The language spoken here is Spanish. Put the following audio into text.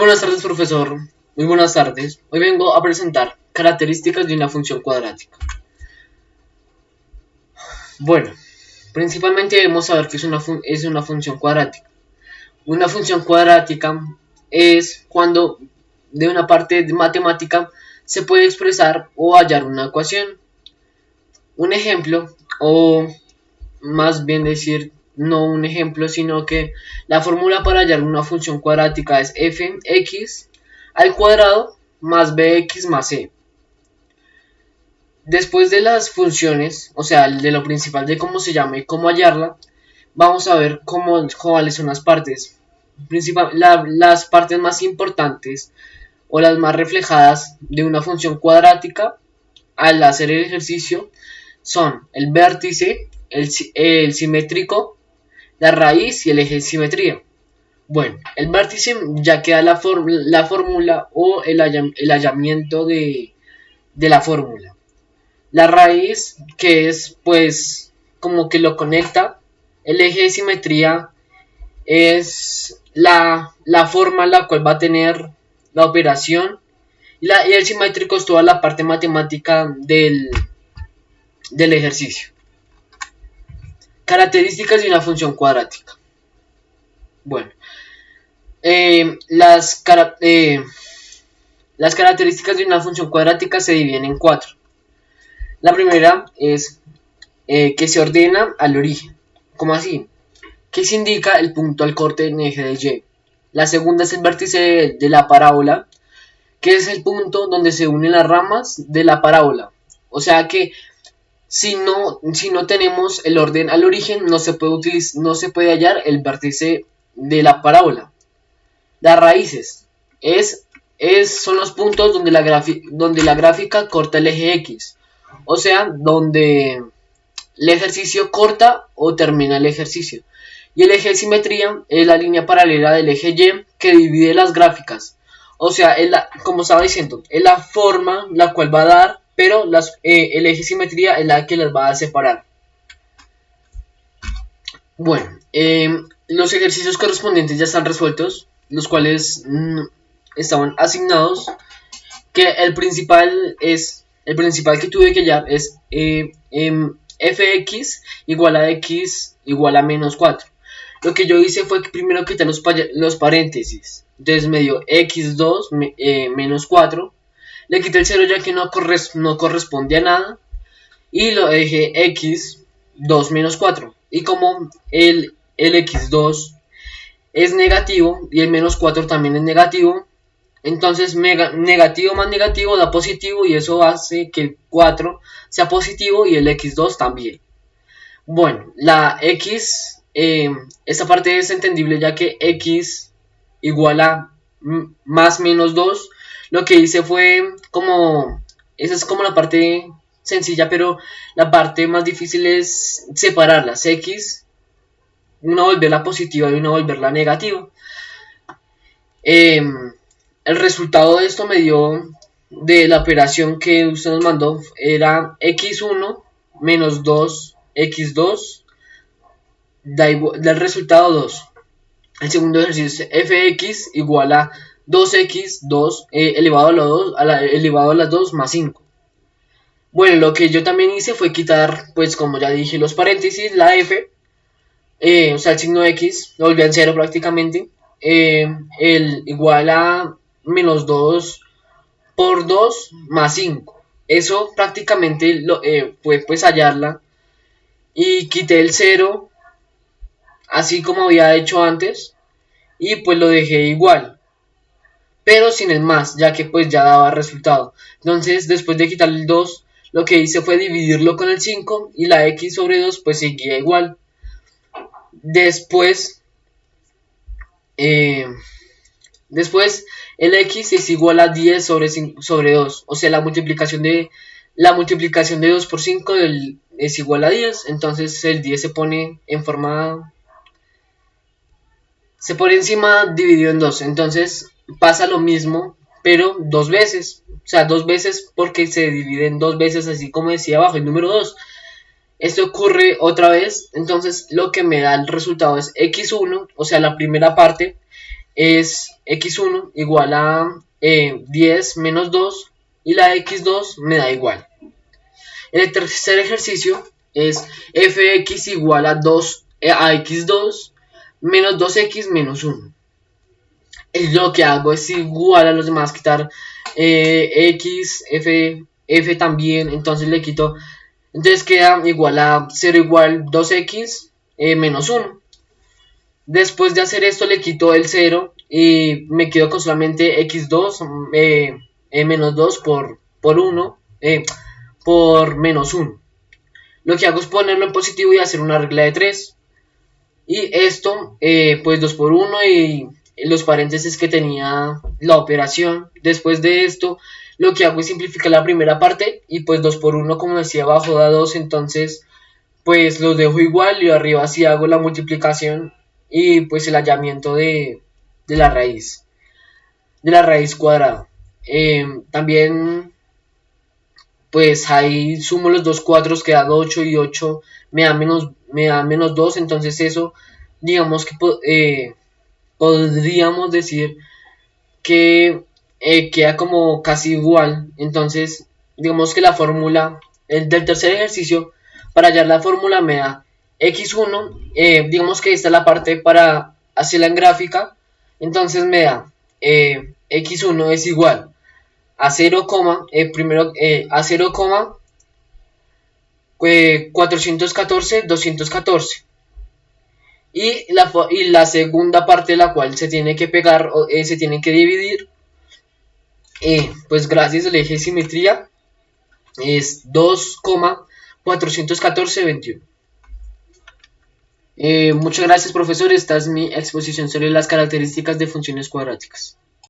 buenas tardes, profesor. Muy buenas tardes. Hoy vengo a presentar características de una función cuadrática. Bueno, principalmente debemos saber que es una función cuadrática. Una función cuadrática es cuando de una parte matemática se puede expresar o hallar una ecuación. Un ejemplo, o más bien decir, no un ejemplo, sino que la fórmula para hallar una función cuadrática es f(x) al cuadrado más bx más c. Después de las funciones, o sea, de lo principal de cómo se llama y cómo hallarla, vamos a ver cuáles son las partes. Las partes más importantes o las más reflejadas de una función cuadrática al hacer el ejercicio son el vértice, el simétrico, la raíz y el eje de simetría. Bueno, el vértice ya queda la fórmula o el hallamiento de la fórmula. La raíz, que es pues como que lo conecta. El eje de simetría es la forma en la cual va a tener la operación. Y el simétrico es toda la parte matemática del ejercicio. Características de una función cuadrática. Bueno, las características de una función cuadrática se dividen en 4. La primera es que se ordena al origen. ¿Cómo así? Que se indica el punto al corte en eje de Y. La segunda es el vértice de la parábola, que es el punto donde se unen las ramas de la parábola. O sea que si no tenemos el orden al origen, no se puede hallar el vértice de la parábola. Las raíces son los puntos donde la gráfica corta el eje X. O sea, donde el ejercicio corta o termina el ejercicio. Y el eje de simetría es la línea paralela del eje Y que divide las gráficas. O sea, como estaba diciendo, es la forma la cual va a dar, pero el eje de simetría es la que las va a separar. Bueno, los ejercicios correspondientes ya están resueltos, los cuales estaban asignados. Que el principal que tuve que hallar es fx igual a x igual a menos 4. Lo que yo hice fue que primero quité los paréntesis. Entonces me dio x2 menos 4. Le quité el 0 ya que no corresponde a nada. Y lo dejé x2 menos 4. Y como el x2 es negativo y el menos 4 también es negativo, entonces negativo más negativo da positivo y eso hace que el 4 sea positivo y el x2 también. Bueno, la x, esta parte es entendible ya que x igual a más menos 2. Lo que hice fue esa es como la parte sencilla, pero la parte más difícil es separarlas. X, una volverla positiva y una volverla negativa. El resultado de esto me dio de la operación que usted nos mandó, era x1 menos 2x2 del resultado 2. El segundo ejercicio es fx igual a 2x2 elevado a las 2 más 5. Bueno, lo que yo también hice fue quitar, pues como ya dije, los paréntesis, la f, o sea el signo x, lo volví a cero prácticamente. El igual a menos 2 por 2 más 5. Eso prácticamente fue pues hallarla. Y quité el 0, así como había hecho antes. Y pues lo dejé igual, pero sin el más, ya que pues ya daba resultado. Entonces después de quitar el 2, lo que hice fue dividirlo con el 5. Y la x sobre 2 pues seguía igual. Después el x es igual a 10 sobre 2. O sea, la multiplicación de 2 por 5 es igual a 10. Entonces el 10 se pone encima dividido en 2. Entonces pasa lo mismo, pero dos veces. O sea, dos veces porque se divide en dos veces, así como decía abajo, el número 2. Esto ocurre otra vez. Entonces lo que me da el resultado es x1, o sea, la primera parte, es x1 igual a 10 menos 2 y la de x2 me da igual. El tercer ejercicio es fx igual a 2 a x2 menos 2x menos 1. Lo que hago es igual a los demás, quitar x, f también, entonces le quito, entonces queda igual a 0 igual 2x menos 1. Después de hacer esto le quito el 0 y me quedo con solamente x2 menos 2 por 1 por menos 1. Lo que hago es ponerlo en positivo y hacer una regla de 3. Y esto, pues 2 por 1 y los paréntesis que tenía la operación. Después de esto, lo que hago es simplificar la primera parte y pues 2 por 1, como decía, abajo da 2. Entonces, pues los dejo igual y arriba sí hago la multiplicación y pues el hallamiento de la raíz cuadrada. También pues ahí sumo los dos cuadros, queda 8 y 8 me da menos 2, entonces eso digamos que podríamos decir que queda como casi igual. Entonces digamos que la fórmula del tercer ejercicio, para hallar la fórmula me da x1, digamos que esta es la parte para hacerla en gráfica, entonces me da x1 es igual a 0, primero a 0, 414, 214. Y la segunda parte de la cual se tiene que pegar, se tiene que dividir, pues gracias al eje de simetría, es 2,414, 21. Muchas gracias, profesor. Esta es mi exposición sobre las características de funciones cuadráticas.